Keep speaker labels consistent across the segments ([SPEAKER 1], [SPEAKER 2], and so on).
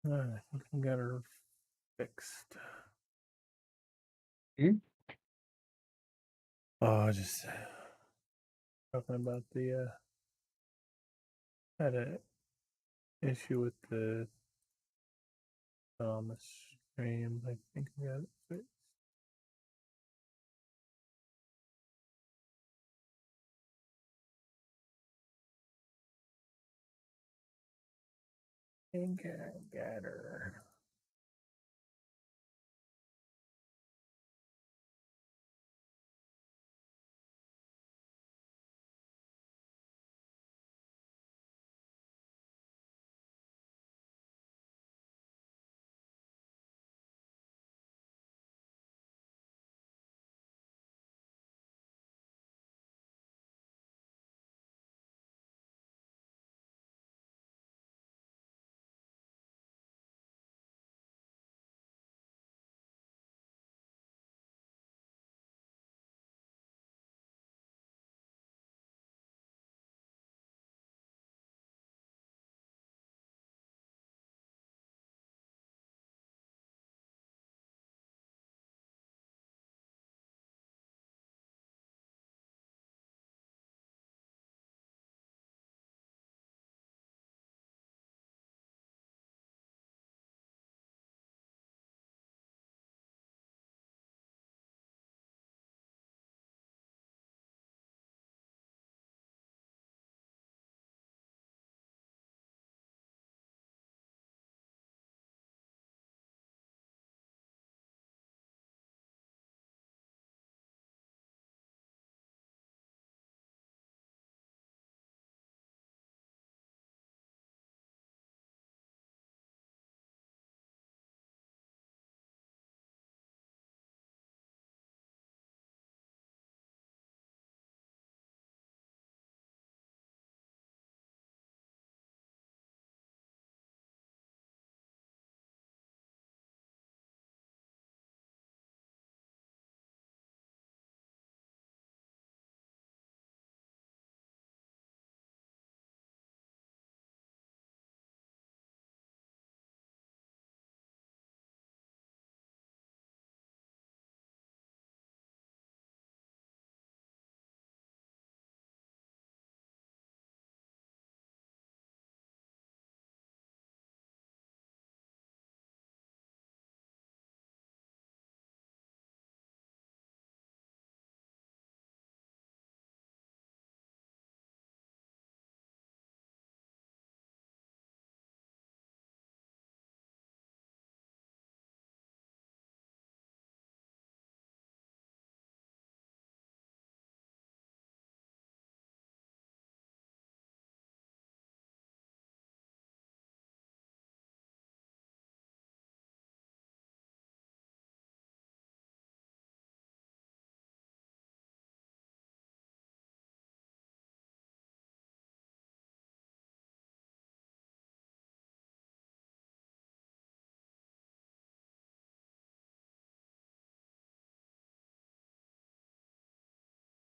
[SPEAKER 1] I think I got her fixed.
[SPEAKER 2] Hmm?
[SPEAKER 1] Oh, just talking about the had a issue with the stream. I think I got it fixed. I think I got her.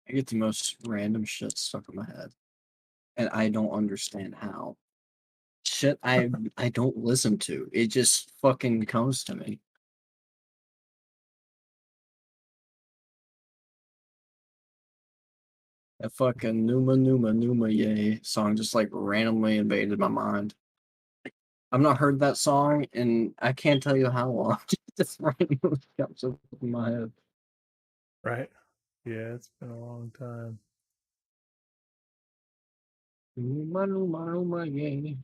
[SPEAKER 2] I get the most random shit stuck in my head, and I don't understand how. Shit I don't listen to. It just fucking comes to me. That fucking Numa Numa Numa Yay song just like randomly invaded my mind. I've not heard that song and I can't tell you how long. Just randomly comes up in my head.
[SPEAKER 1] Right? Yeah, it's been a long time.
[SPEAKER 2] Numa Numa Numa Yay.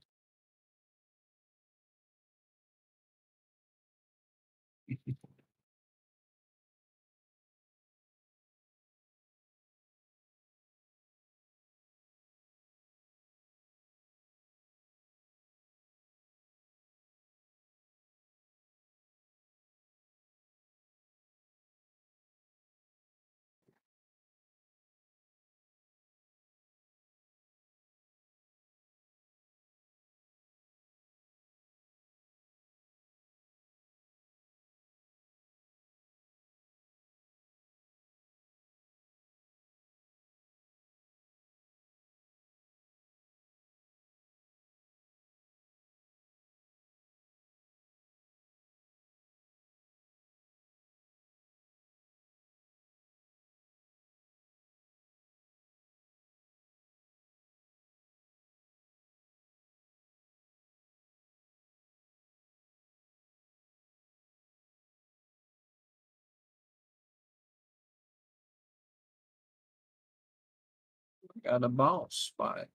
[SPEAKER 2] Got a boss spot.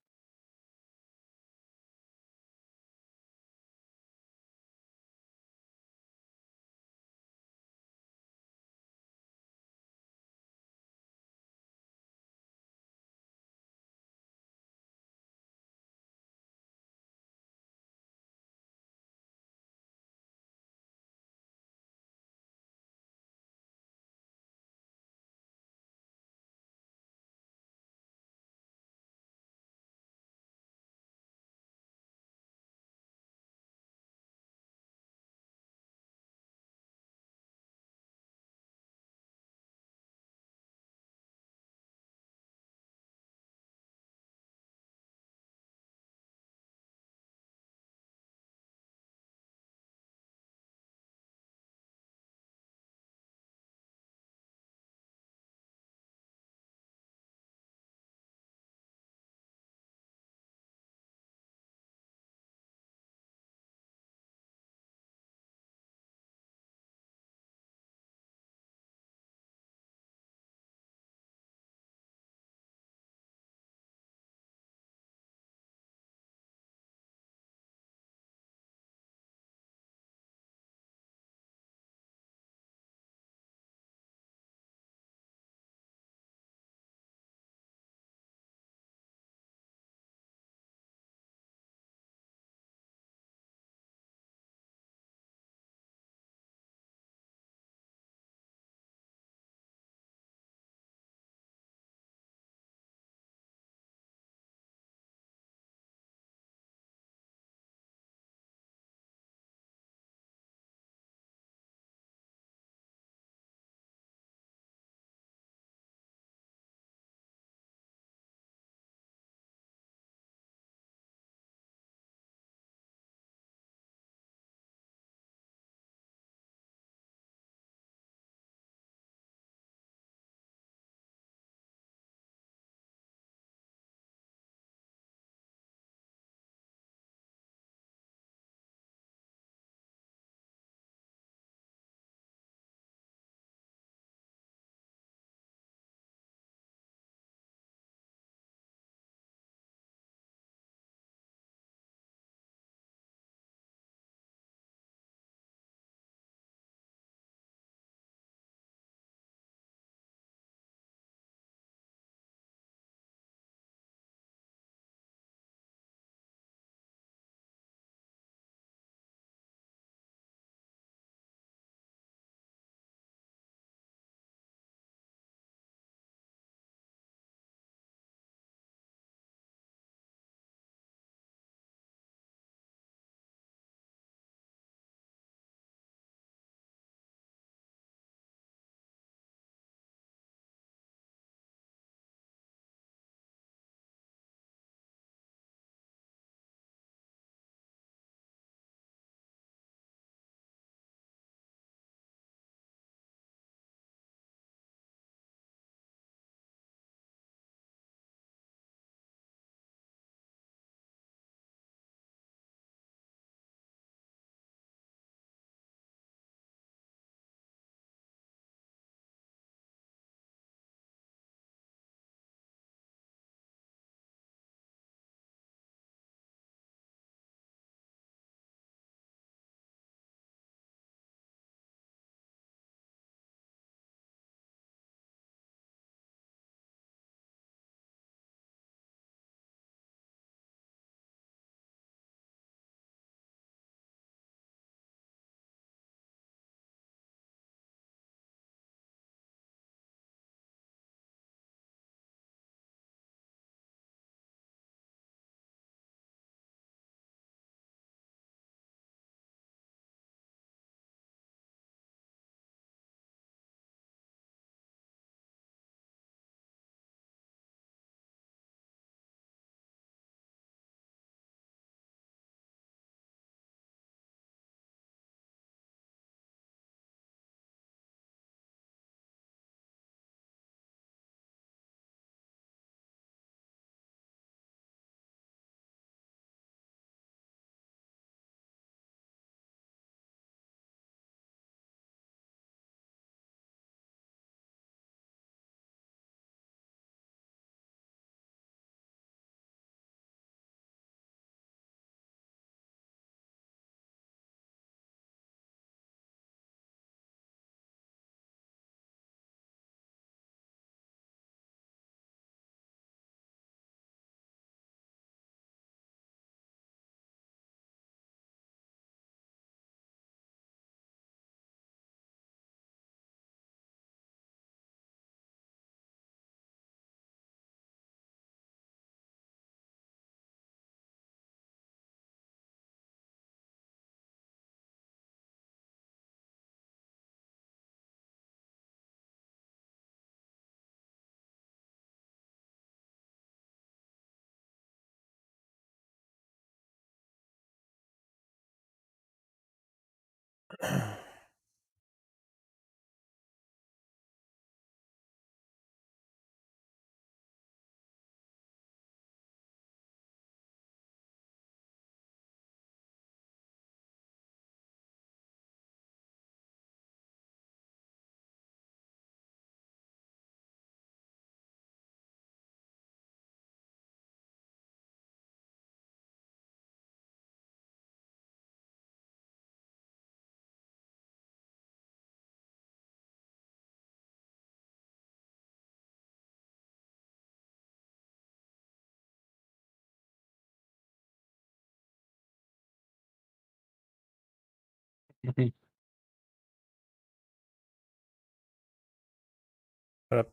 [SPEAKER 1] But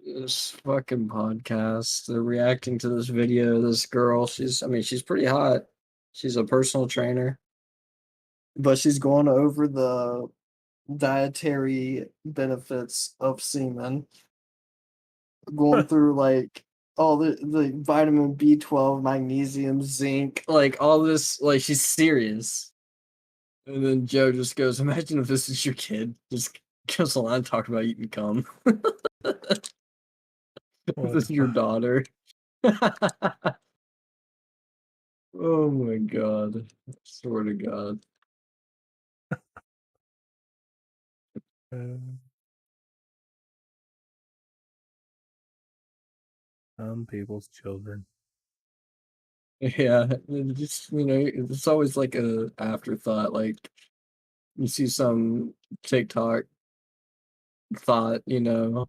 [SPEAKER 2] This fucking podcast. They're reacting to this video. This girl, I mean, she's pretty hot. She's a personal trainer, but she's going over the dietary benefits of semen, going through like all the vitamin B12, magnesium, zinc, like all this. Like she's serious. And then Joe just goes, "Imagine if this is your kid." Just goes on talking about eating cum. If
[SPEAKER 1] what
[SPEAKER 2] this
[SPEAKER 1] the
[SPEAKER 2] is your
[SPEAKER 1] fuck?
[SPEAKER 2] daughter. Oh my god. I swear to God.
[SPEAKER 1] Uh, some people's children.
[SPEAKER 2] Yeah, and just it's always like a afterthought. Like you see some TikTok thought, and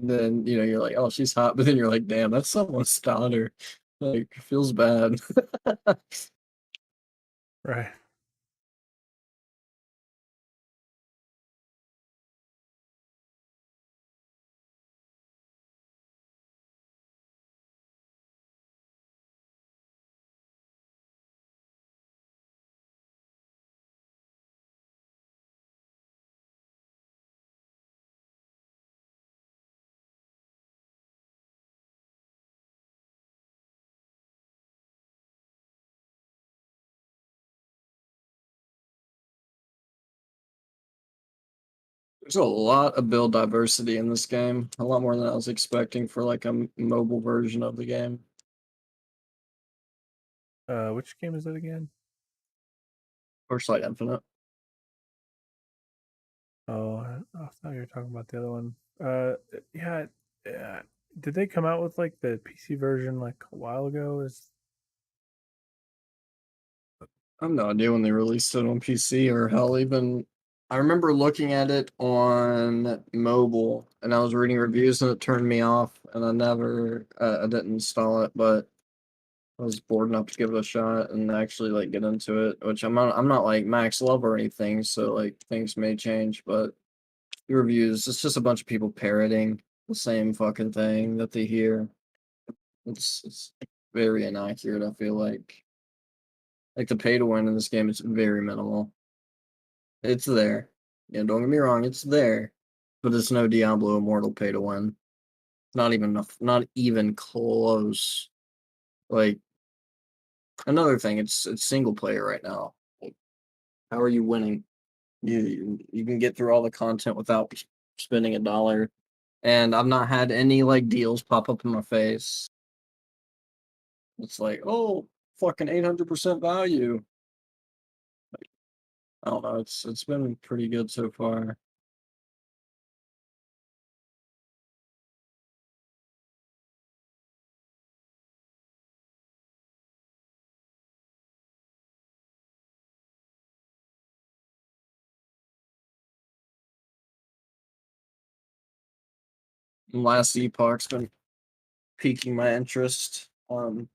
[SPEAKER 2] then you're like, oh, she's hot, but then you're like, damn, that's someone's daughter. Like, feels bad.
[SPEAKER 1] Right.
[SPEAKER 2] There's a lot of build diversity in this game, a lot more than I was expecting for like a mobile version of the game.
[SPEAKER 1] Which game is it again?
[SPEAKER 2] Torchlight Infinite.
[SPEAKER 1] Oh, I thought you were talking about the other one. Yeah. Yeah. Did they come out with like the PC version like a while ago? Is
[SPEAKER 2] I have no idea when they released it on PC or hell even. I remember looking at it on mobile and I was reading reviews and it turned me off and I didn't install it, but I was bored enough to give it a shot and actually like get into it, which I'm not like max level or anything, so like things may change, but the reviews, it's just a bunch of people parroting the same fucking thing that they hear. It's very inaccurate, I feel like. Like the pay to win in this game is very minimal. It's there. Yeah, don't get me wrong, it's there. But it's no Diablo Immortal pay to win. Not even close. Like another thing, it's single player right now. Like, how are you winning? You can get through all the content without spending $1. And I've not had any like deals pop up in my face. It's like, oh, fucking 800% value. I don't know. It's been pretty good so far. Last Epoch's been piquing my interest. A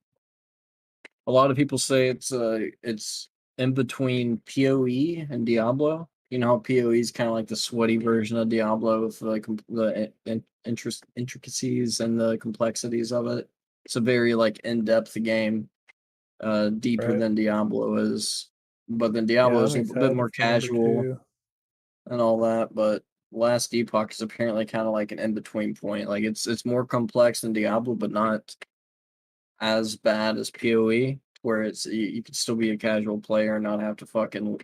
[SPEAKER 2] lot of people say it's in between PoE and Diablo. You know how PoE is kind of like the sweaty version of Diablo with like intricacies and the complexities of it. It's a very like in-depth game, deeper
[SPEAKER 1] right?
[SPEAKER 2] than Diablo is. But then Diablo
[SPEAKER 1] Yeah,
[SPEAKER 2] is
[SPEAKER 1] I'm
[SPEAKER 2] a bit
[SPEAKER 1] excited
[SPEAKER 2] more
[SPEAKER 1] for number
[SPEAKER 2] casual
[SPEAKER 1] two.
[SPEAKER 2] and all that. But Last Epoch is apparently kind of like an in-between point. Like it's more complex than Diablo, but not as bad as PoE, where you could still be a casual player and not have to fucking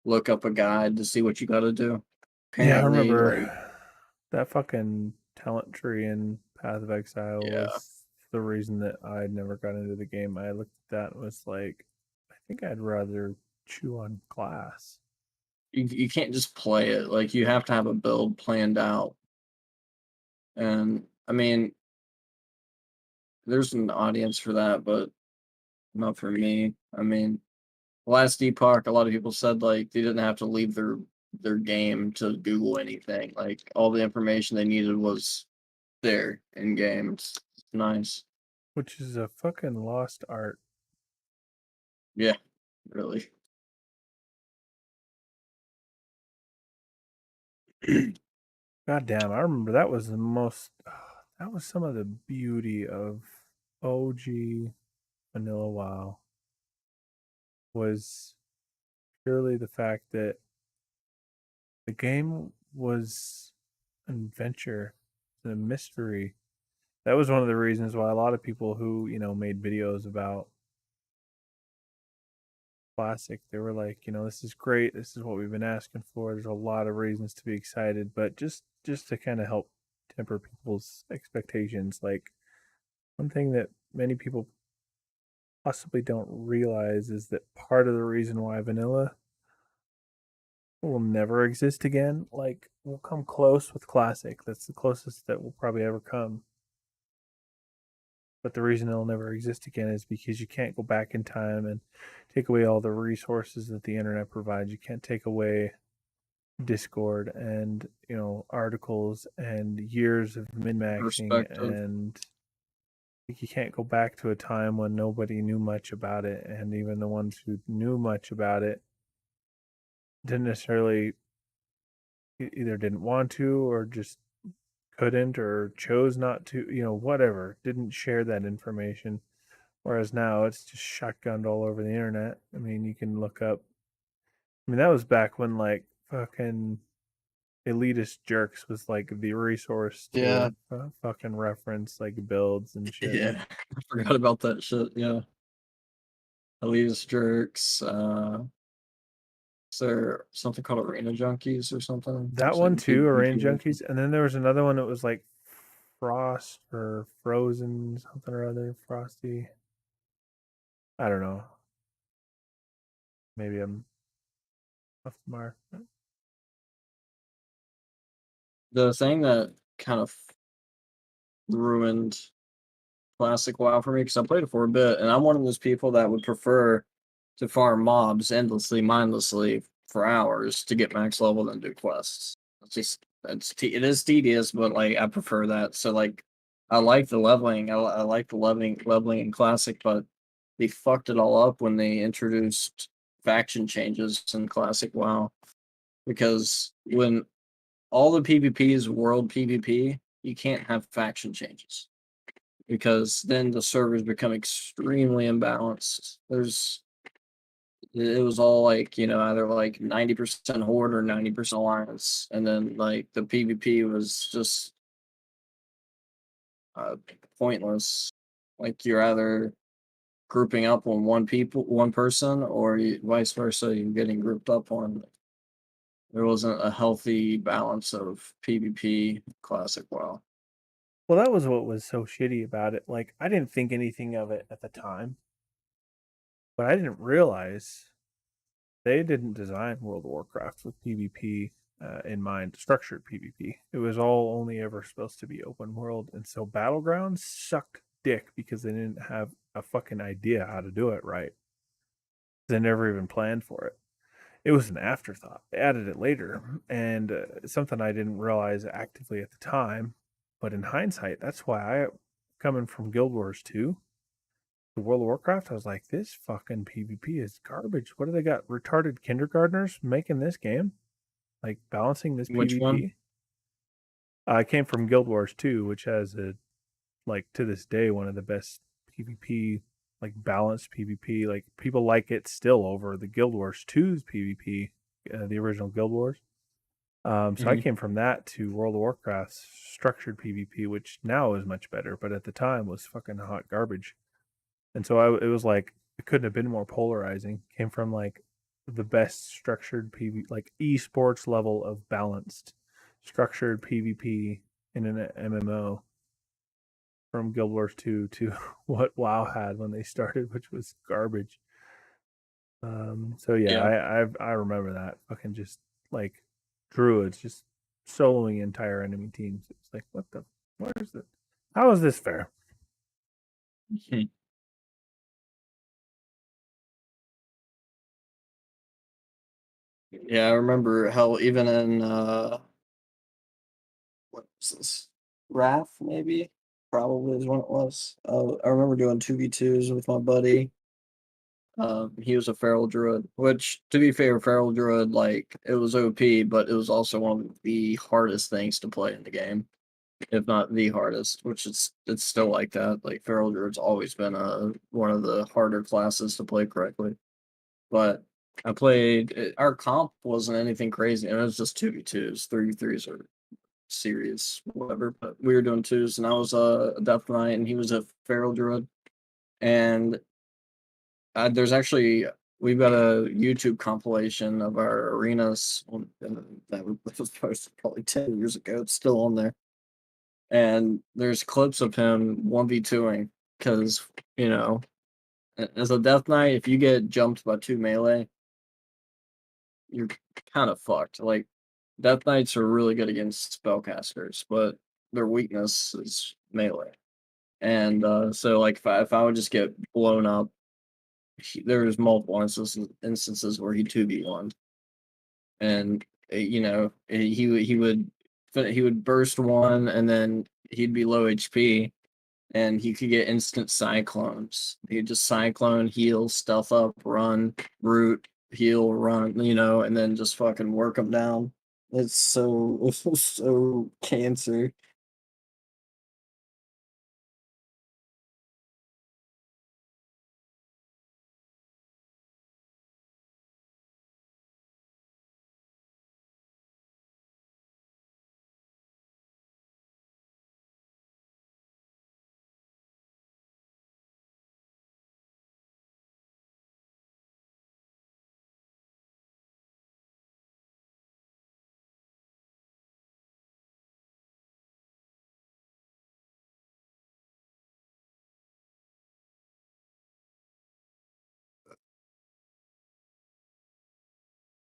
[SPEAKER 2] look up a guide to see what you got to do.
[SPEAKER 1] Yeah, I
[SPEAKER 2] Apparently,
[SPEAKER 1] remember
[SPEAKER 2] like,
[SPEAKER 1] that fucking talent tree in Path of Exile
[SPEAKER 2] yeah,
[SPEAKER 1] was the reason that I never got into the game. I looked at that and was like, I think I'd rather chew on glass.
[SPEAKER 2] you can't just play it. Like, you have to have a build planned out. And I mean, there's an audience for that, but not for me. I mean, last Epoch, a lot of people said like they didn't have to leave their game to Google anything. Like all the information they needed was there in game. It's nice.
[SPEAKER 1] Which is a fucking lost art.
[SPEAKER 2] Yeah, really.
[SPEAKER 1] God damn, I remember that was the most. That was some of the beauty of OG Vanilla WoW. Was purely the fact that the game was an adventure, a mystery. That was one of the reasons why a lot of people who made videos about Classic, they were like, this is great. This is what we've been asking for. There's a lot of reasons to be excited, but just to kind of help temper people's expectations, like one thing that many people possibly don't realize is that part of the reason why vanilla will never exist again, like we'll come close with classic. That's the closest that will probably ever come. But the reason it'll never exist again is because you can't go back in time and take away all the resources that the internet provides. You can't take away Discord and articles and years of min maxing,
[SPEAKER 2] Perspective.
[SPEAKER 1] and you can't go back to a time when nobody knew much about it, and even the ones who knew much about it didn't necessarily either didn't want to or just couldn't or chose not to, whatever, didn't share that information. Whereas now it's just shotgunned all over the internet. I mean, you can look up. I mean, that was back when like fucking elitist jerks was like the resource
[SPEAKER 2] Yeah,
[SPEAKER 1] to fucking reference like builds and shit.
[SPEAKER 2] yeah. I forgot about that shit. Yeah. Elitist jerks. Is there something called Arena Junkies or something?
[SPEAKER 1] That
[SPEAKER 2] It's like
[SPEAKER 1] one
[SPEAKER 2] a
[SPEAKER 1] too,
[SPEAKER 2] PvP
[SPEAKER 1] Arrain
[SPEAKER 2] version.
[SPEAKER 1] Junkies, and then there was another one that was like Frost or Frozen something or other, Frosty. I don't know. Maybe I'm off the mark.
[SPEAKER 2] The thing that kind of ruined classic WoW for me because I played it for a bit, and I'm one of those people that would prefer to farm mobs endlessly, mindlessly for hours to get max level than do quests. It's just it is tedious, but like I prefer that. So like I like the leveling. I like the leveling in classic, but they fucked it all up when they introduced faction changes in classic WoW because when all the PvP is world PvP, you can't have faction changes because then the servers become extremely imbalanced. It was all like, either like 90% horde or 90% alliance. And then like the PvP was just uh, pointless. Like you're either grouping up on one person, or vice versa, you're getting grouped up on. There wasn't a healthy balance of PvP classic WoW.
[SPEAKER 1] Well, that was what was so shitty about it. Like, I didn't think anything of it at the time, but I didn't realize they didn't design World of Warcraft with PvP in mind, structured PvP. It was all only ever supposed to be open world, and so Battlegrounds sucked dick because they didn't have a fucking idea how to do it right. They never even planned for it. It was an afterthought. They added it later, and something I didn't realize actively at the time. But in hindsight, that's why coming from Guild Wars 2 to World of Warcraft, I was like, this fucking PvP is garbage. What do they got? Retarded kindergartners making this game? Like balancing this
[SPEAKER 2] Which one?
[SPEAKER 1] PvP? I came from Guild Wars 2, which has like to this day, one of the best PvP, like balanced PvP. Like people like it still over the Guild Wars 2's PvP, the original Guild Wars. So I
[SPEAKER 2] Mhm.
[SPEAKER 1] came from that to World of Warcraft's structured PvP, which now is much better, but at the time was fucking hot garbage. And so it was like it couldn't have been more polarizing. Came from like the best structured PV, like esports level of balanced structured PvP in an MMO from Guild Wars 2 to what WoW had when they started, which was garbage. So yeah,
[SPEAKER 2] Yeah.
[SPEAKER 1] I remember that fucking just like druids just soloing entire enemy teams. It's like what is this? How is this fair?
[SPEAKER 2] Hmm. Yeah, I remember how even in what was this? Wrath, maybe? Probably is when it was. I remember doing 2v2s with my buddy. He was a feral druid, which to be fair, feral druid, like it was OP, but it was also one of the hardest things to play in the game, if not the hardest, which it's still like that. Like feral druid's always been one of the harder classes to play correctly. But I played our comp wasn't anything crazy. It was just 2v2s, 3v3s or series, whatever. But we were doing twos, and I was a Death Knight, and he was a feral druid. And there's actually we've got a YouTube compilation of our arenas that was posted probably 10 years ago. It's still on there, and there's clips of him 1v2ing because you know as a Death Knight, if you get jumped by two melee, you're kind of fucked. Like Death Knights are really good against spellcasters, but their weakness is melee. And so, like, if I would just get blown up, there's multiple instances where he 2v1, and he would burst one, and then he'd be low HP, and he could get instant cyclones. He'd just cyclone, heal, stealth up, run, root, heal, run, and then just fucking work him down. It's so cancer.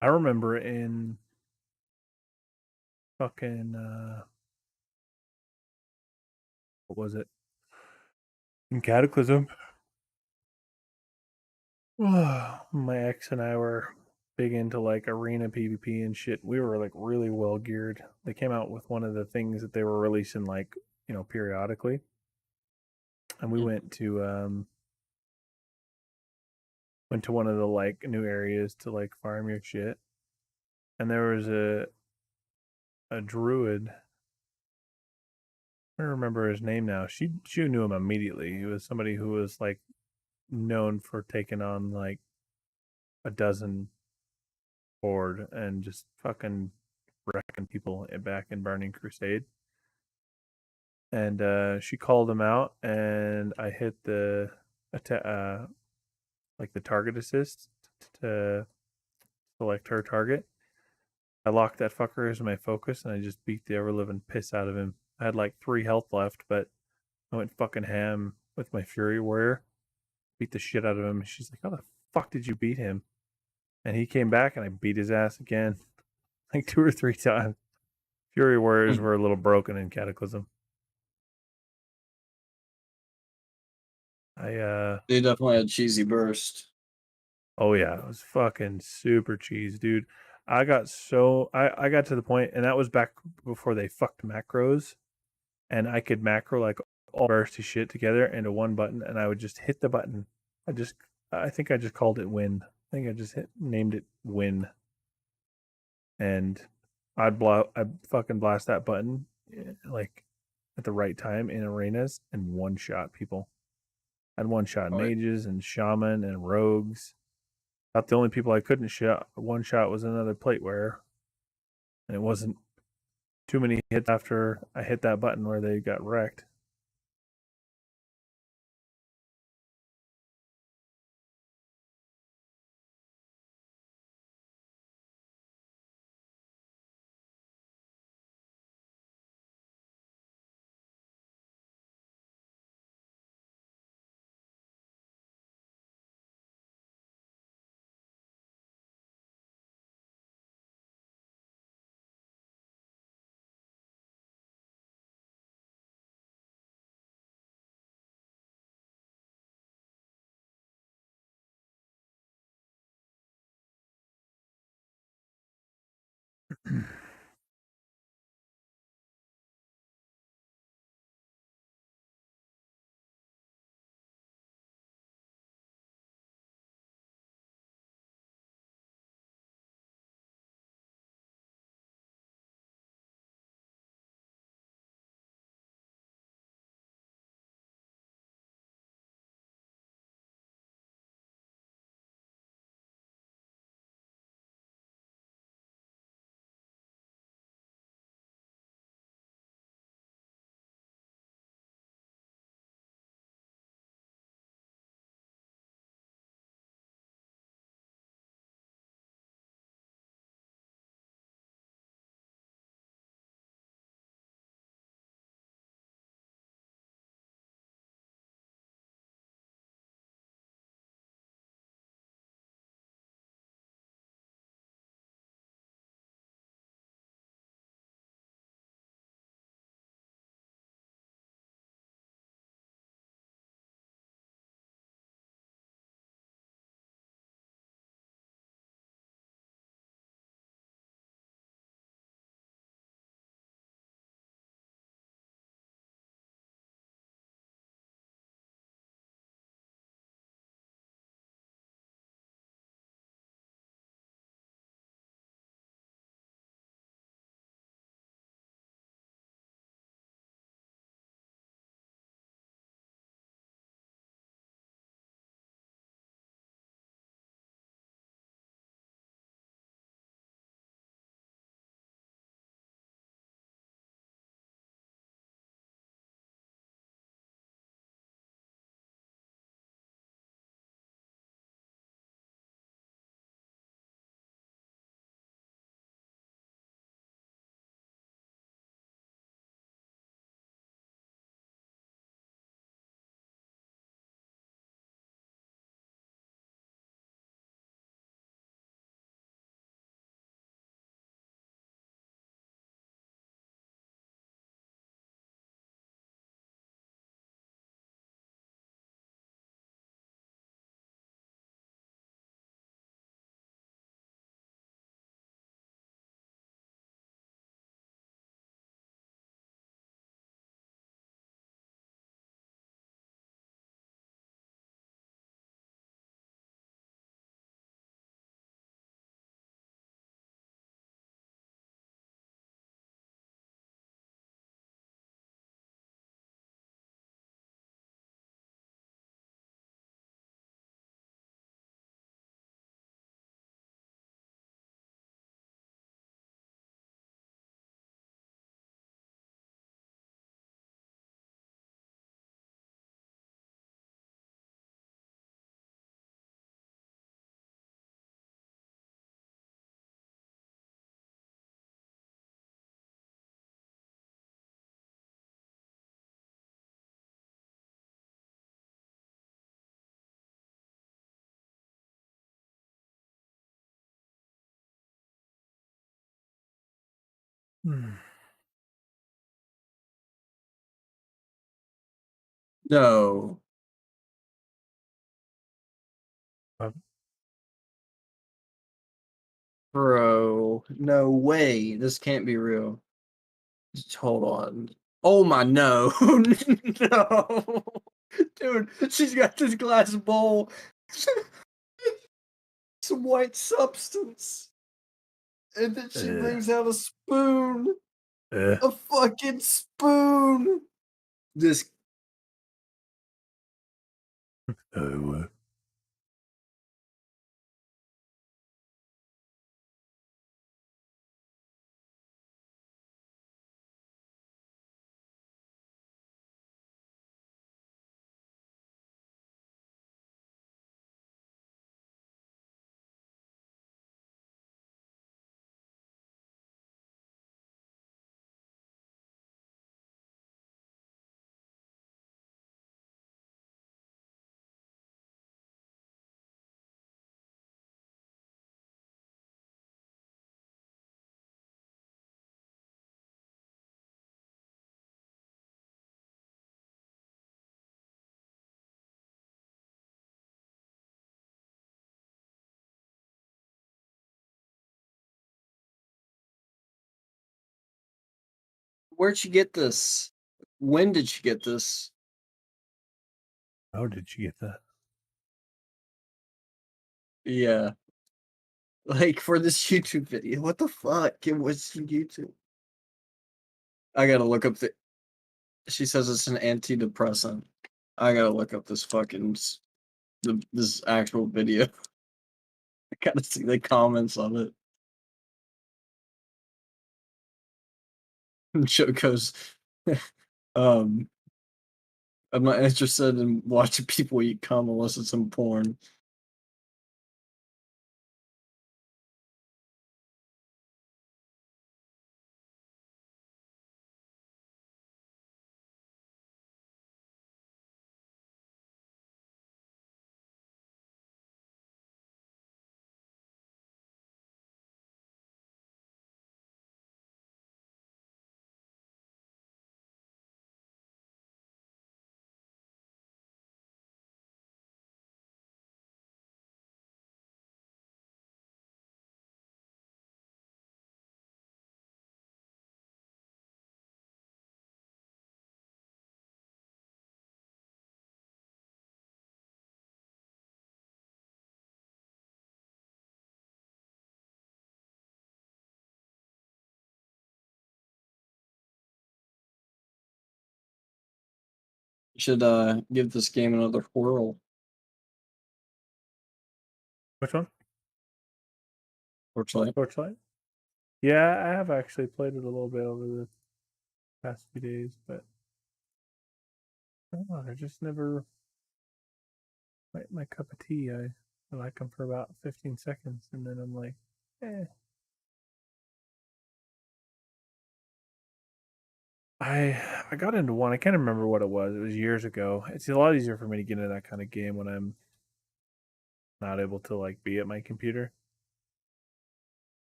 [SPEAKER 1] I remember in fucking what was it? In Cataclysm. My ex and I were big into like arena PvP and shit. We were like really well geared. They came out with one of the things that they were releasing like, periodically. And we
[SPEAKER 2] Mm.
[SPEAKER 1] went to one of the like new areas to like farm your shit. And there was a druid. I don't remember his name now. She knew him immediately. He was somebody who was like known for taking on like a dozen horde and just fucking wrecking people back in Burning Crusade. And she called him out, and I hit the like the target assist to select her target. I locked that fucker as my focus, and I just beat the ever living piss out of him. I had like 3 health left, but I went fucking ham with my Fury Warrior, beat the shit out of him. She's like, "How the fuck did you beat him?" And he came back, and I beat his ass again, like 2 or 3 times. Fury Warriors were a little broken in Cataclysm. I
[SPEAKER 2] They definitely had cheesy burst.
[SPEAKER 1] Oh yeah, it was fucking super cheese, dude. I got to the point, and that was back before they fucked macros, and I could macro like all bursty shit together into one button, and I would just hit the button. I think I just called it win. I think I just named it win, and I'd fucking blast that button like at the right time in arenas and one shot people. I'd one shot
[SPEAKER 2] Right.
[SPEAKER 1] mages and shaman and rogues. About the only people I couldn't shot one shot was another plate wearer, and it wasn't too many hits after I hit that button where they got wrecked.
[SPEAKER 2] No, bro. No way. This can't be real. Just hold on. Oh my no. No. Dude, she's got this glass bowl. Some white substance. And then she
[SPEAKER 1] uh,
[SPEAKER 2] brings out a spoon.
[SPEAKER 1] uh,
[SPEAKER 2] A fucking spoon. This
[SPEAKER 1] uh,
[SPEAKER 2] Where'd you get this? When did you get this?
[SPEAKER 1] How did you get that?
[SPEAKER 2] Yeah. Like for this YouTube video. What the fuck? It was YouTube. I gotta look up the she says it's an antidepressant. I gotta look up this fucking this actual video. I gotta see the comments of it. Choco's um I'm not interested in watching people eat cum unless it's in porn. You should give this game another whirl.
[SPEAKER 1] Which one?
[SPEAKER 2] Torchlight.
[SPEAKER 1] Torchlight? Yeah, I have actually played it a little bit over the past few days, but I don't know. They're just never my cup of tea. I like them for about 15 seconds, and then I'm like, eh. I got into one. I can't remember what it was. It was years ago. It's a lot easier for me to get into that kind of game when I'm not able to like be at my computer.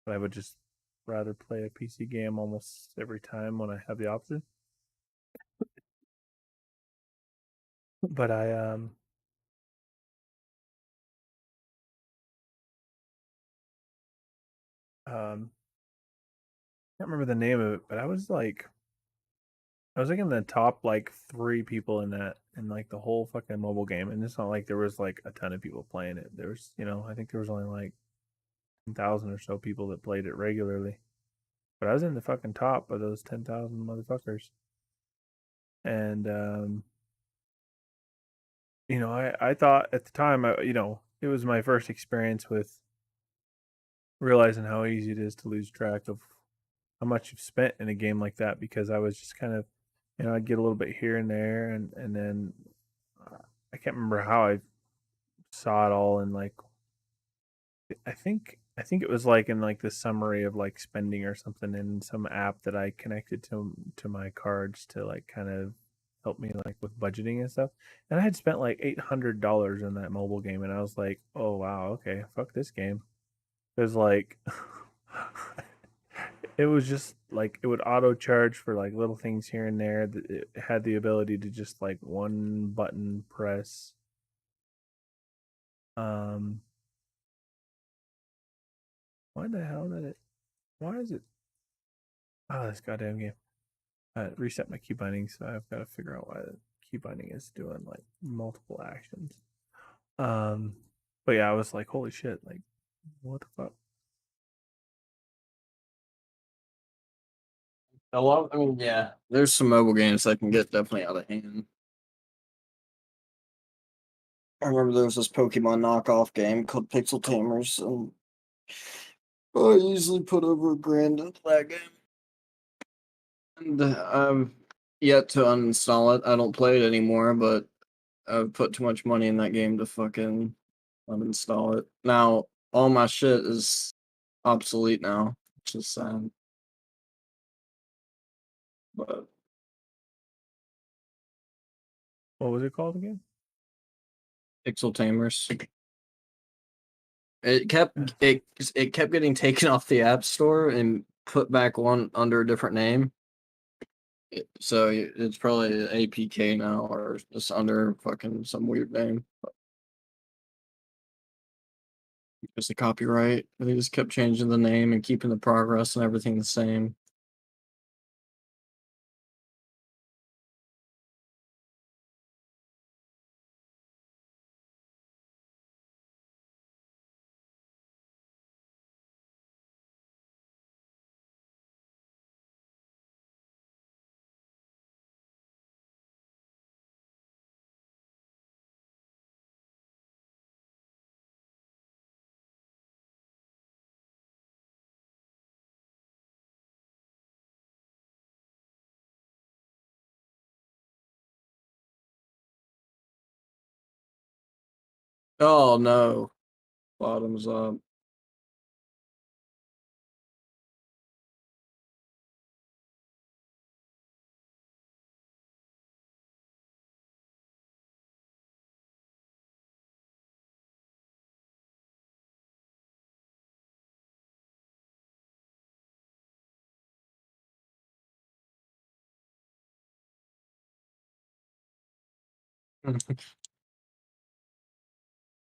[SPEAKER 1] But I would just rather play a PC game almost every time when I have the option. But um can't remember the name of it, but I was like in the top like three people in that in like the whole fucking mobile game, and it's not like there was like a ton of people playing it. There was, I think there was only like 10,000 or so people that played it regularly, but I was in the fucking top of those 10,000 motherfuckers, and I thought at the time, it was my first experience with realizing how easy it is to lose track of how much you've spent in a game like that because I was just kind of, I'd get a little bit here and there, and then uh, I can't remember how I saw it all in like I think it was like in like the summary of like spending or something in some app that I connected to my cards to like kind of help me like with budgeting and stuff. And I had spent like $800 in that mobile game, and I was like, oh wow, okay, fuck this game. Because like it was just like it would auto charge for like little things here and there. It had the ability to just like one button press. Um, why the hell did it? Why is it? Oh, this goddamn game. Reset my key binding, so I've got to figure out why the key binding is doing like multiple actions. Um, but yeah, I was like, holy shit, like what the fuck?
[SPEAKER 2] I mean, yeah, there's some mobile games that can get definitely out of hand. I remember there was this Pokemon knockoff game called Pixel Tamers, and I easily put over $1,000 into that game. And I've yet to uninstall it. I don't play it anymore, but I've put too much money in that game to fucking uninstall it. Now, all my shit is obsolete now, which is sad. But
[SPEAKER 1] What was it called again?
[SPEAKER 2] Pixel Tamers. It kept getting taken off the App Store and put back one under a different name. So it's probably APK now or just under fucking some weird name. It's the copyright. They just kept changing the name and keeping the progress and everything the same. Oh no. Bottoms up.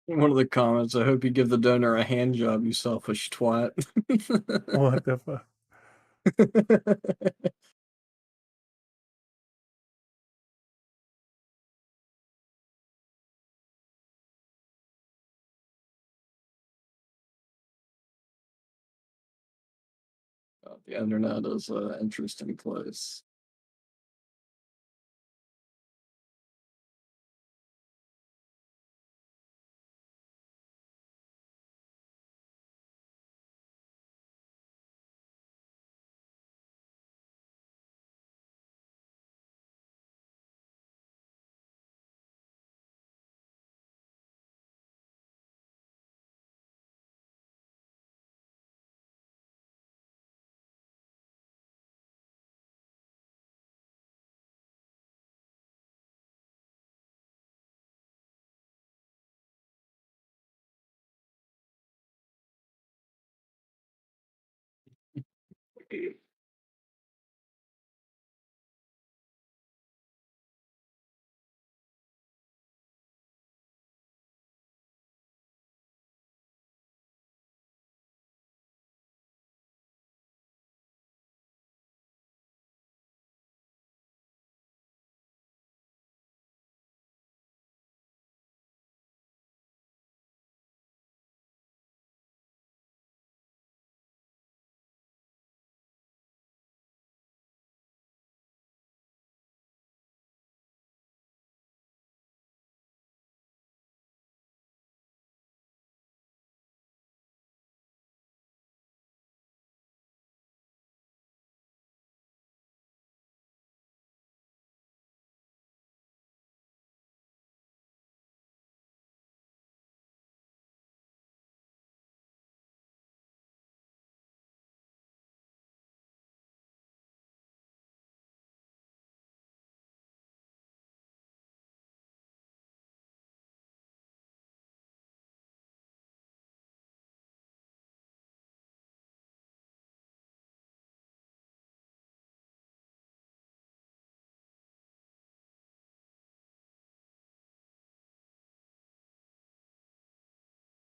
[SPEAKER 2] One of the comments, I hope you give the donor a hand job, you selfish twat.
[SPEAKER 1] What the fuck?
[SPEAKER 2] The internet is an interesting place.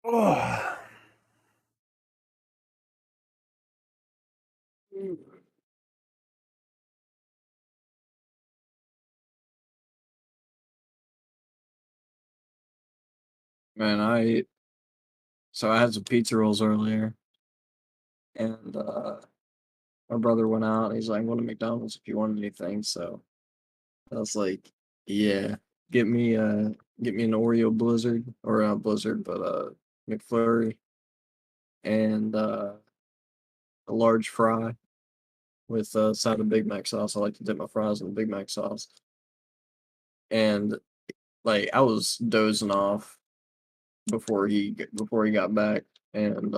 [SPEAKER 1] Oh,
[SPEAKER 2] Man, I had some pizza rolls earlier, and my brother went out and he's like, "Go to McDonald's if you want anything." So I was like, "Yeah, get me get me an Oreo Blizzard or not Blizzard, but McFlurry and a large fry with a side of Big Mac sauce. I like to dip my fries in the Big Mac sauce." And like I was dozing off before he got back, and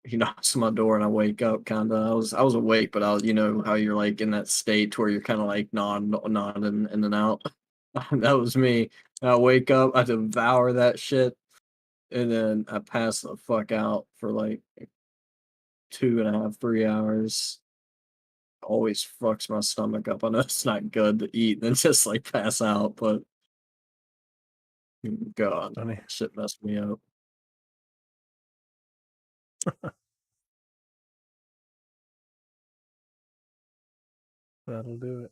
[SPEAKER 2] he knocks on my door and I wake up kinda. I was awake, but I was, you know how you're like in that state to where you're kinda like nodding in and out. That was me. I wake up, I devour that shit, and then I pass the fuck out for like 2.5, 3 hours. Always fucks my stomach up. I know it's not good to eat and just like pass out, but God,
[SPEAKER 1] funny.
[SPEAKER 2] shit messed me up.
[SPEAKER 1] That'll do it.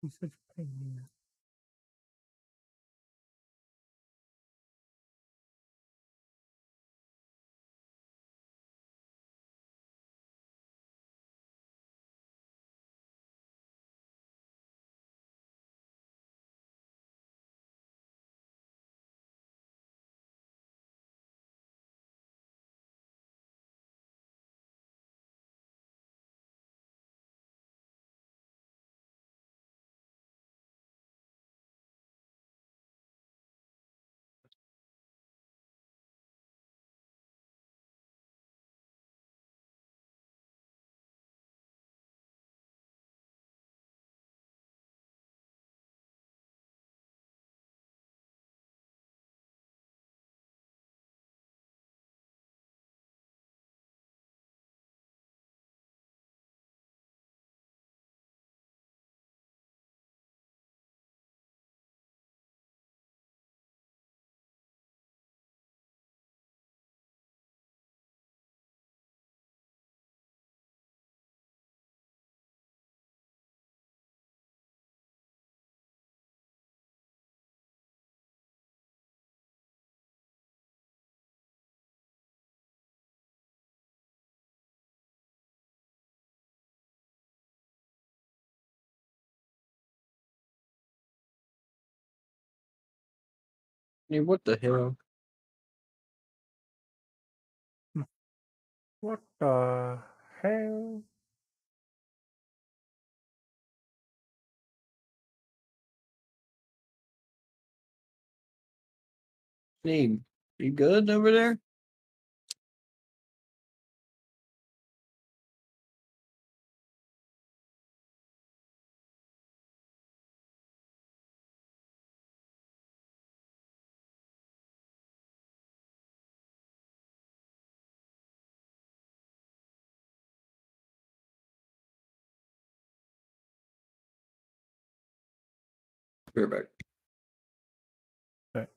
[SPEAKER 1] He's such a pain in the ass.
[SPEAKER 2] Hey, what the hell?
[SPEAKER 1] What the hell?
[SPEAKER 2] Hey, you good over there? We're back.
[SPEAKER 1] Okay.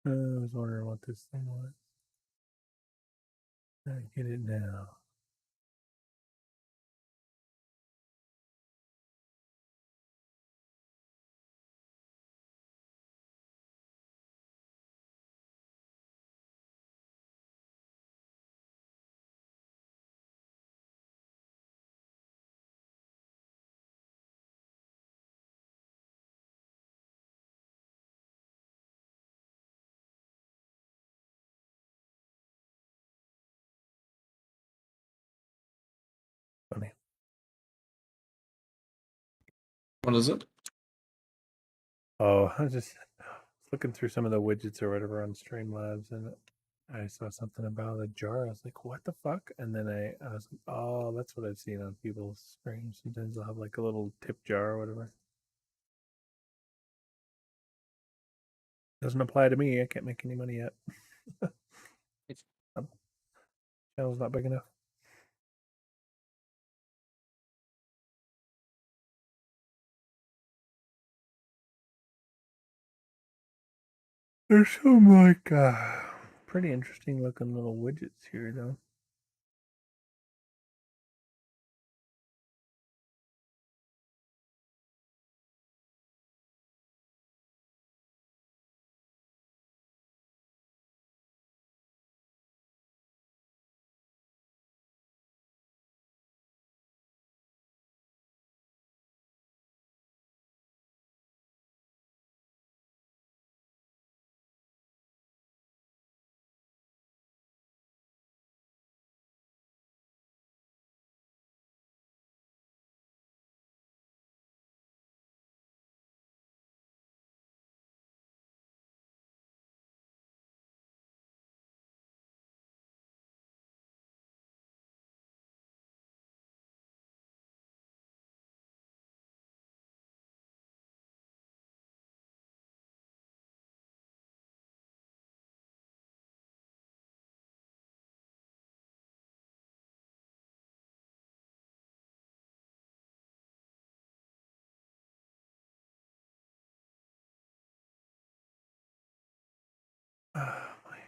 [SPEAKER 1] I was wondering what this thing was. I get it now. Funny.
[SPEAKER 2] What is it?
[SPEAKER 1] Oh, I was just looking through some of the widgets or whatever on Streamlabs, and I saw something about a jar. I was like, "What the fuck?" And then I was like, "Oh, that's what I've seen on people's streams. Sometimes they'll have like a little tip jar or whatever." Doesn't apply to me. I can't make any money yet. Channel's not big enough. There's some like pretty interesting looking little widgets here, though. My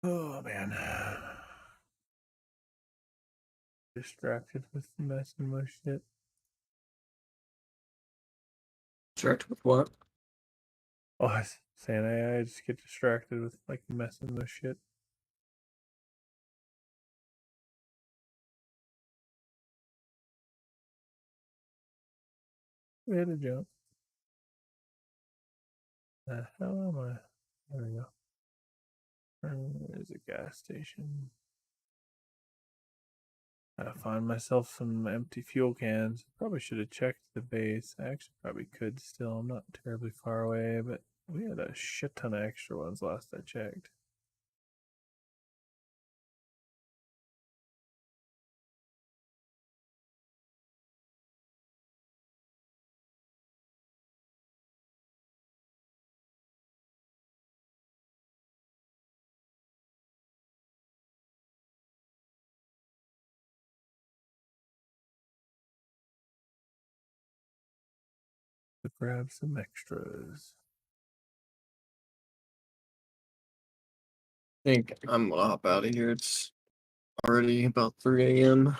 [SPEAKER 1] Oh man. Distracted with mess and my shit.
[SPEAKER 2] Distracted with what?
[SPEAKER 1] Oh, I was saying I just get distracted with like messing with shit. We had a jump. The hell am I? There we go. There's a gas station. Gotta find myself some empty fuel cans. Probably should have checked the base. I actually probably could still. I'm not terribly far away, but we had a shit ton of extra ones last I checked. To grab some extras.
[SPEAKER 2] I think I'm gonna hop out of here. It's already about 3 a.m.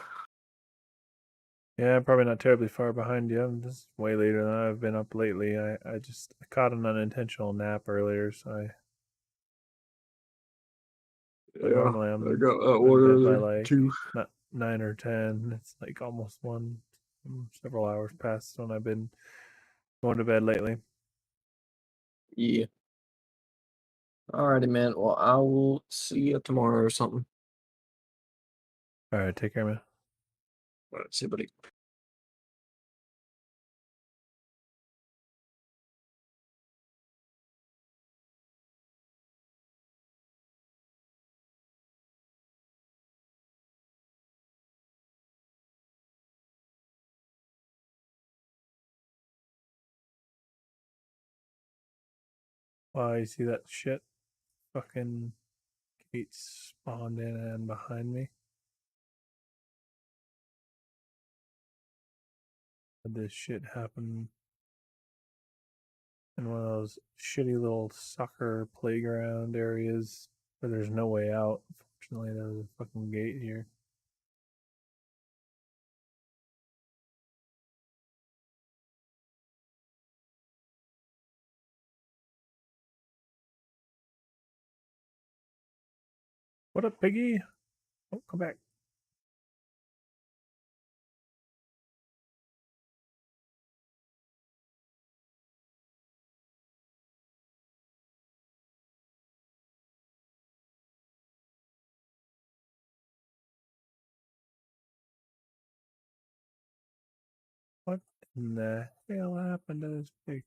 [SPEAKER 1] Yeah, I'm probably not terribly far behind you. I'm just way later than I've been up lately. I just I caught an unintentional nap earlier, so but
[SPEAKER 2] Yeah,
[SPEAKER 1] normally
[SPEAKER 2] I
[SPEAKER 1] I'm
[SPEAKER 2] got that
[SPEAKER 1] in bed by
[SPEAKER 2] order
[SPEAKER 1] like
[SPEAKER 2] too.
[SPEAKER 1] 9 or 10. It's like almost one, several hours past when I've been going to bed lately.
[SPEAKER 2] Yeah. Alrighty, man. Well, I will see you tomorrow or something.
[SPEAKER 1] All right, take care, man.
[SPEAKER 2] All right, see you, buddy.
[SPEAKER 1] Wow, you see that shit? Fucking gate spawned in and behind me. Had this shit happen in one of those shitty little soccer playground areas where there's no way out. Fortunately, there was a fucking gate here. What up, piggy? Oh, come back. What in the hell happened to this pig?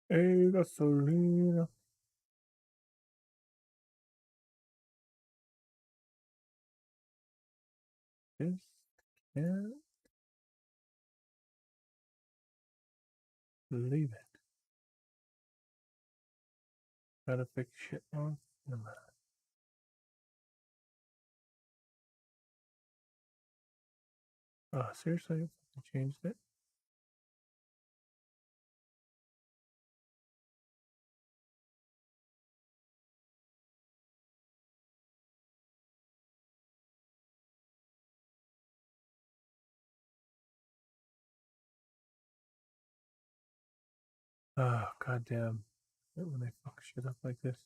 [SPEAKER 1] Hey, gasolina. Just can't believe it. Gotta fix shit wrong. No matter. Oh, seriously? I changed it? Oh, goddamn. When they fuck shit up like this.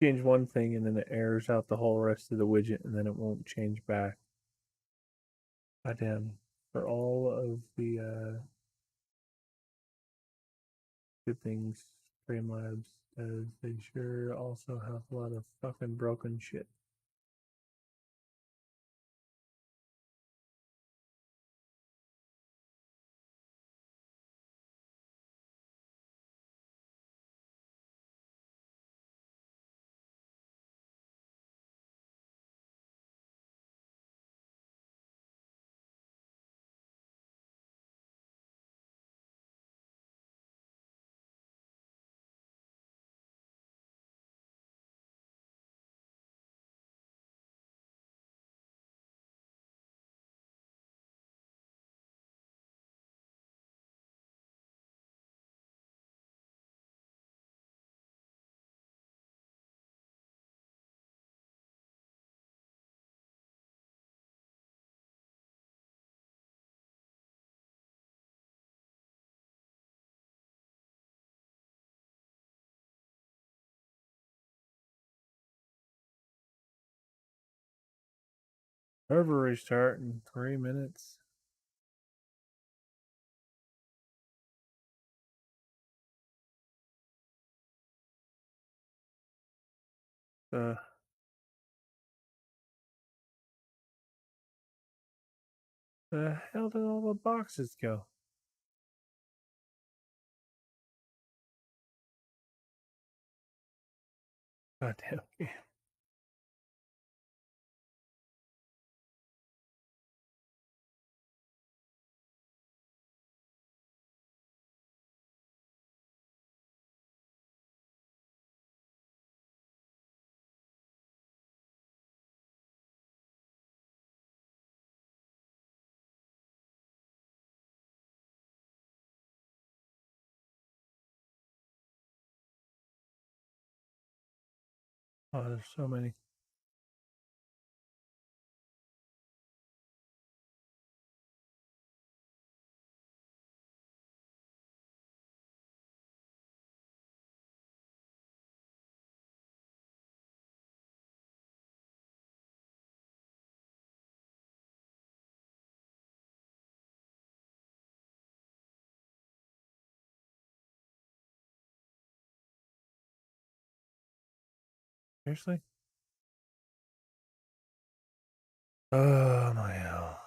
[SPEAKER 1] Change one thing and then it errors out the whole rest of the widget and then it won't change back. Goddamn. For all of the good things Streamlabs does, they sure also have a lot of fucking broken shit. Server restart in 3 minutes. Uh, the hell did all the boxes go? Goddamn. Oh, there's so many. Seriously? Oh my hell.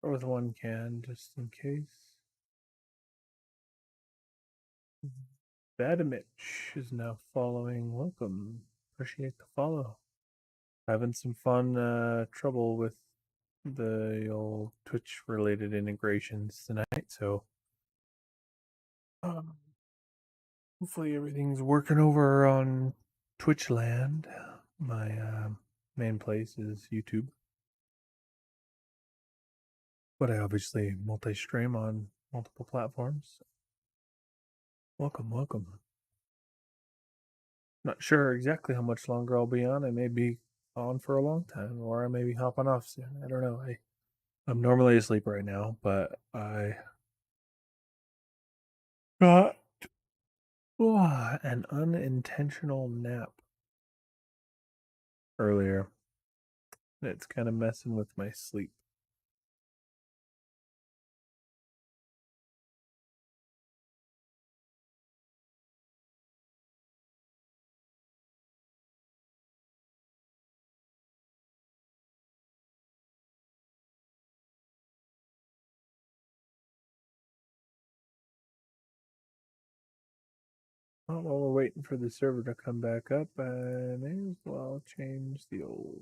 [SPEAKER 1] Or with one can, just in case. Badimich is now following. Welcome. Appreciate the follow. Having some fun trouble with the old Twitch related integrations tonight, so um, hopefully everything's working over on Twitch land. My main place is YouTube, but I obviously multi-stream on multiple platforms. Welcome, welcome. Not sure exactly how much longer I'll be on. I may be on for a long time, or I may be hopping off soon. I don't know. I'm normally asleep right now, but I got an unintentional nap earlier. It's kind of messing with my sleep. Well, while we're waiting for the server to come back up, I may as well change the old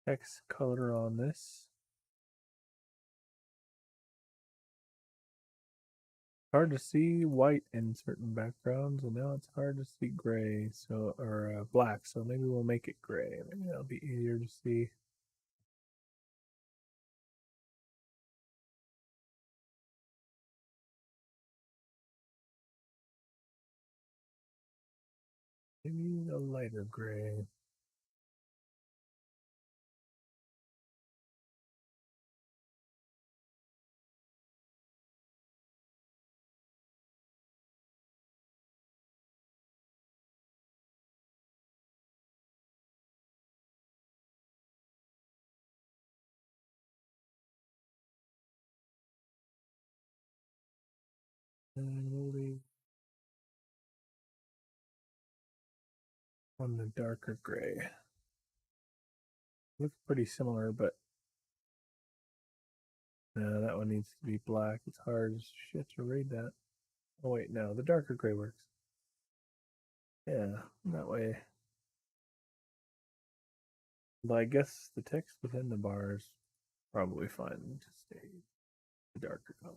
[SPEAKER 1] text color on this. Hard to see white in certain backgrounds, and now it's hard to see gray, or black. So maybe we'll make it gray. Maybe that'll be easier to see. Maybe a lighter gray. And we'll leave on the darker gray. Looks pretty similar, but no, that one needs to be black. It's hard as shit to read that. Oh wait, no, the darker gray works. Yeah, that way. But I guess the text within the bar is probably fine to stay the darker color.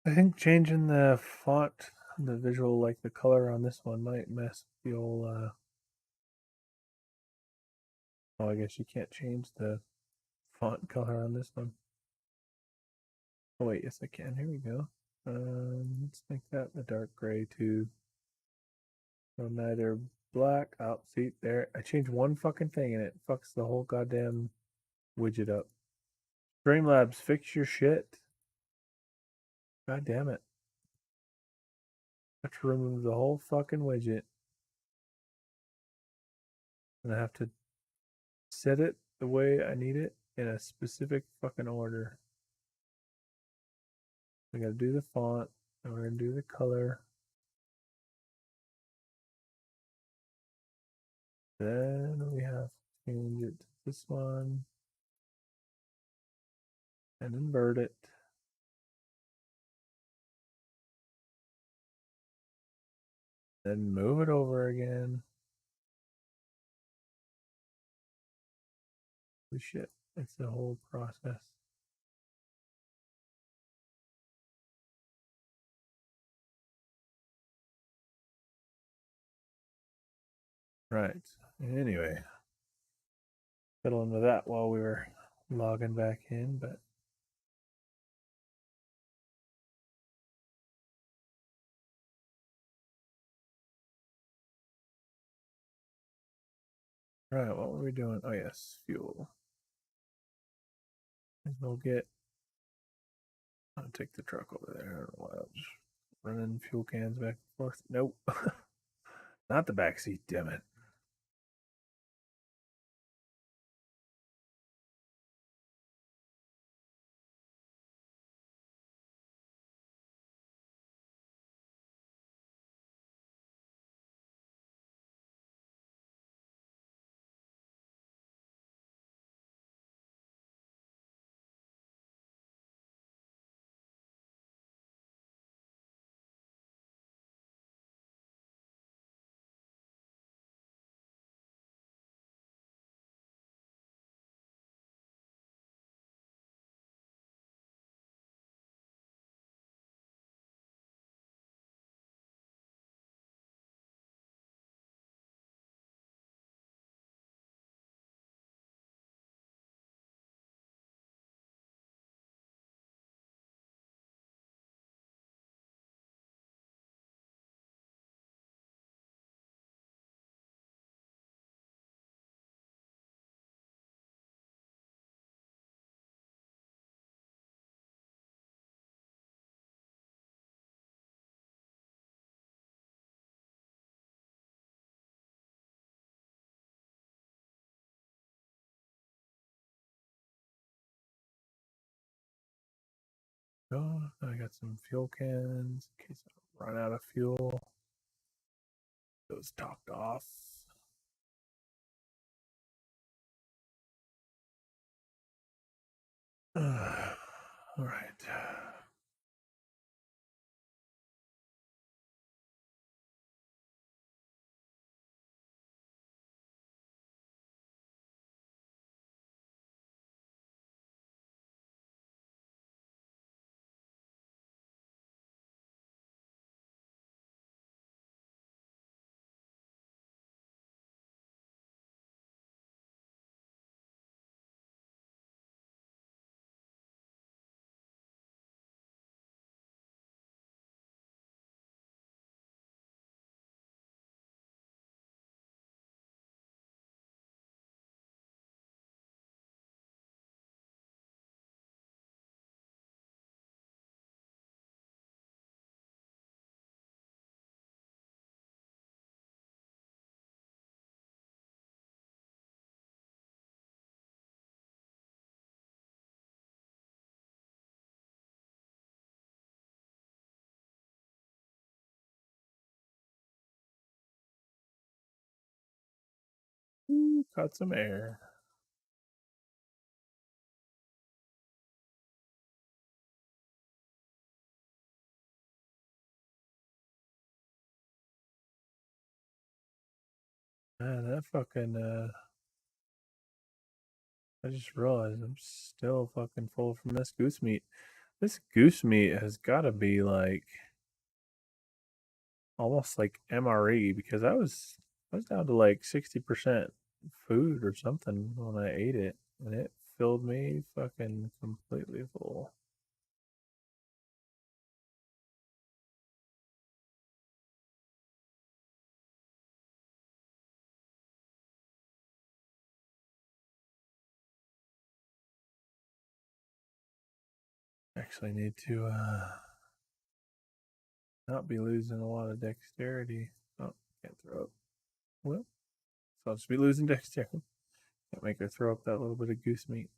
[SPEAKER 1] I think changing the font, the visual, like the color on this one, might mess with the old. Oh, I guess you can't change the font color on this one. Oh wait, yes I can. Here we go. Let's make that the dark gray too. So neither black. Oh, see there. I changed one fucking thing and it fucks the whole goddamn widget up. Streamlabs, fix your shit. God damn it. I have to remove the whole fucking widget. And I have to set it the way I need it in a specific fucking order. I gotta do the font, and we're gonna do the color. Then we have to change it to this one and invert it. Then move it over again. Holy shit, it's the whole process. Right. Anyway, fiddling with that while we were logging back in, but right, what were we doing? Oh yes, fuel. We'll get. I'll take the truck over there. I don't know why I was running fuel cans back and forth. Nope, not the back seat. Damn it. Oh, I got some fuel cans in case I run out of fuel. Those topped off. All right. Ooh, caught some air. Man, that fucking I just realized I'm still fucking full from this goose meat. This goose meat has got to be like almost like MRE because I was down to like 60% food or something when I ate it, and it filled me fucking completely full. Actually, need to not be losing a lot of dexterity. Oh, can't throw up. Well, so I'll just be losing dexterity. Can't make her throw up that little bit of goose meat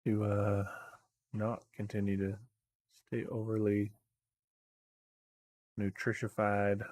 [SPEAKER 1] to not continue to stay overly nutritified.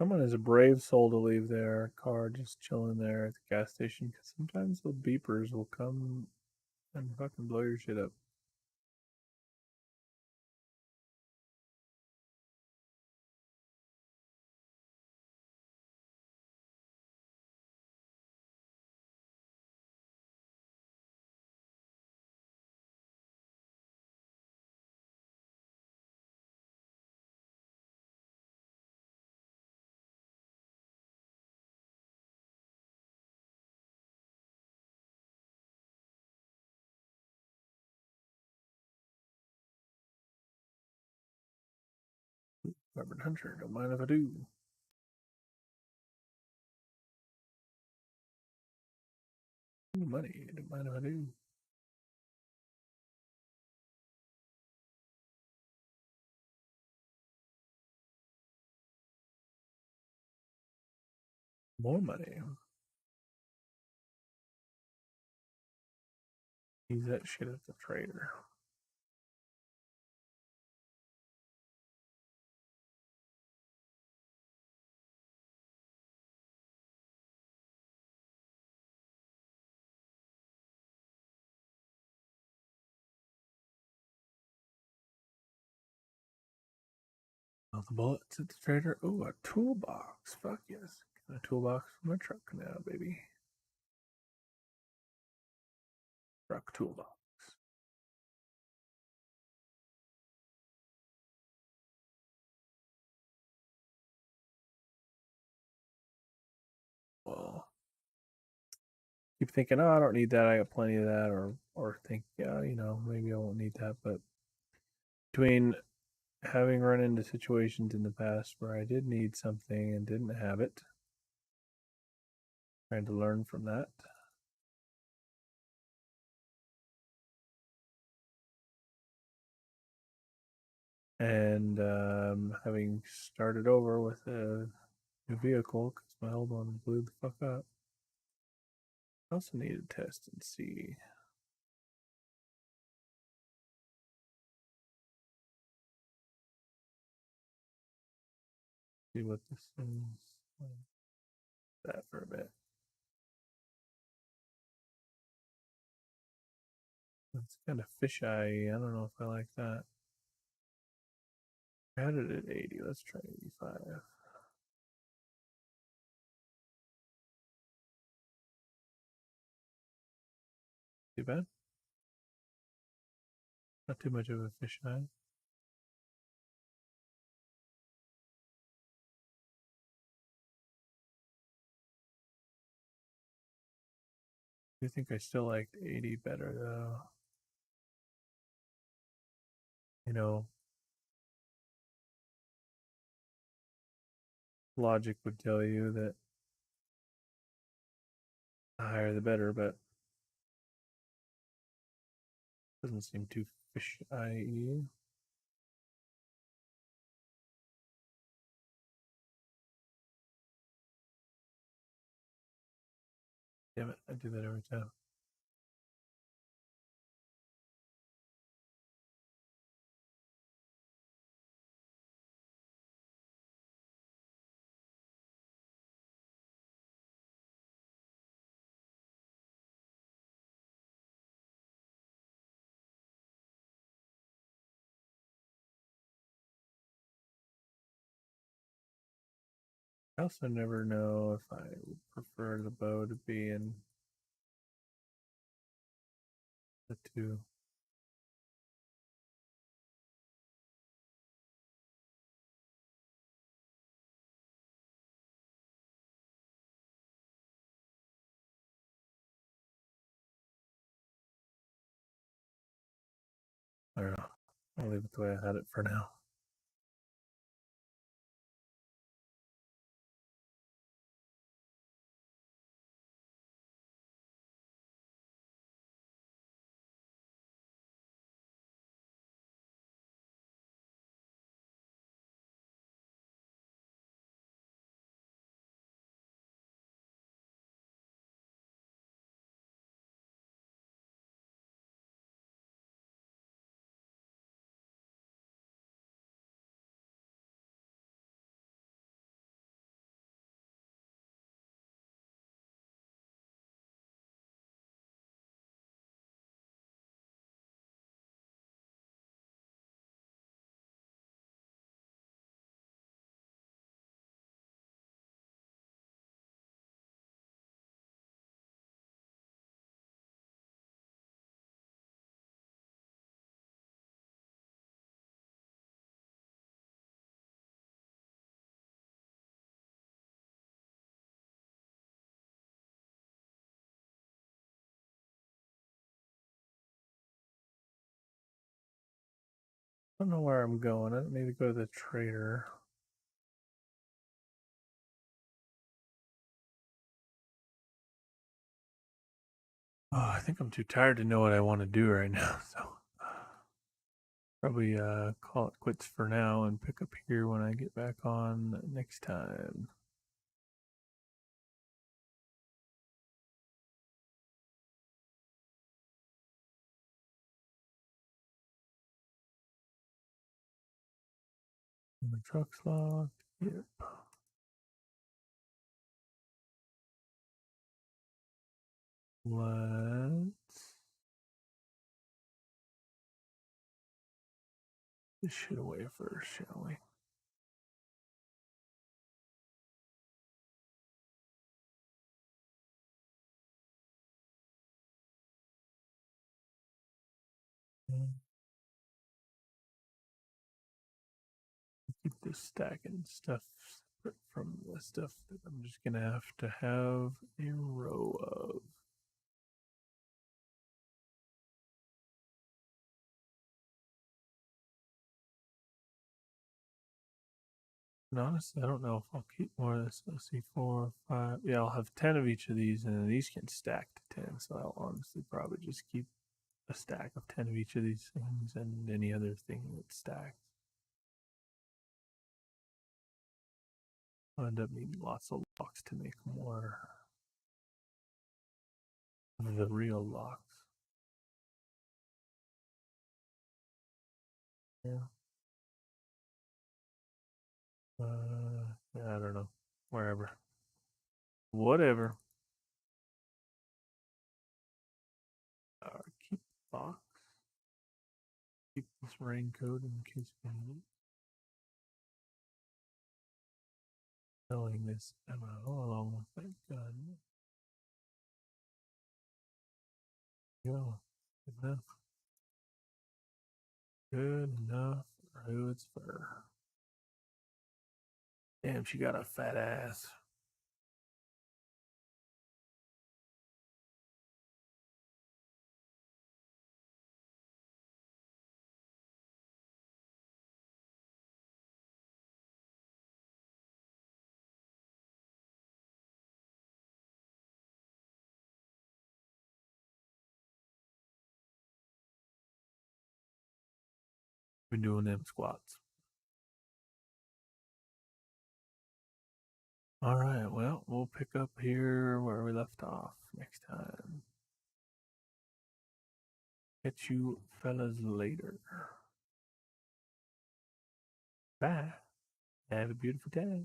[SPEAKER 1] Someone is a brave soul to leave their car just chilling there at the gas station because sometimes the beepers will come and fucking blow your shit up. Robert Hunter, don't mind if I do. Ooh, money, don't mind if I do. More money. Use that shit at the trader. All the bullets at the trader. Ooh, a toolbox. Fuck yes. Got a toolbox for my truck now, baby. Truck toolbox. keep thinking, oh, I don't need that. I got plenty of that, or think, yeah, maybe I won't need that. But between having run into situations in the past where I did need something and didn't have it, trying to learn from that. And having started over with a new vehicle because my old one blew the fuck up. I also need to test and see. See what this is. That for a bit. It's kind of fisheye. I don't know if I like that. I had it at 80. Let's try 85. Too bad. Not too much of a fisheye. I think I still liked 80 better though. Logic would tell you that the higher the better, but doesn't seem too fisheye. Damn it, I do that every time. I also never know if I would prefer the bow to be in the two. I don't know. I'll leave it the way I had it for now. I don't know where I'm going. Maybe go to the trader. Oh, I think I'm too tired to know what I want to do right now. So probably call it quits for now and pick up here when I get back on next time. The truck's locked. Yep. Let's get this shit away first, shall we? Keep this stacking stuff separate from the stuff that I'm just gonna have to have a row of. And honestly, I don't know if I'll keep more of this. Let's see, 4, 5. Yeah, I'll have 10 of each of these, and then these can stack to 10. So I'll honestly probably just keep a stack of 10 of each of these things and any other thing that stacks. I'll end up needing lots of locks to make more of the real locks. Yeah. Yeah, I don't know. Wherever. Whatever. Keep the box. Keep this raincoat in case we need it. Selling this ammo along with that gun. Go. Good enough. Good enough for who it's for. Damn, she got a fat ass. Been doing them squats. All right, well, we'll pick up here where we left off next time. Catch you fellas later. Bye. Have a beautiful day.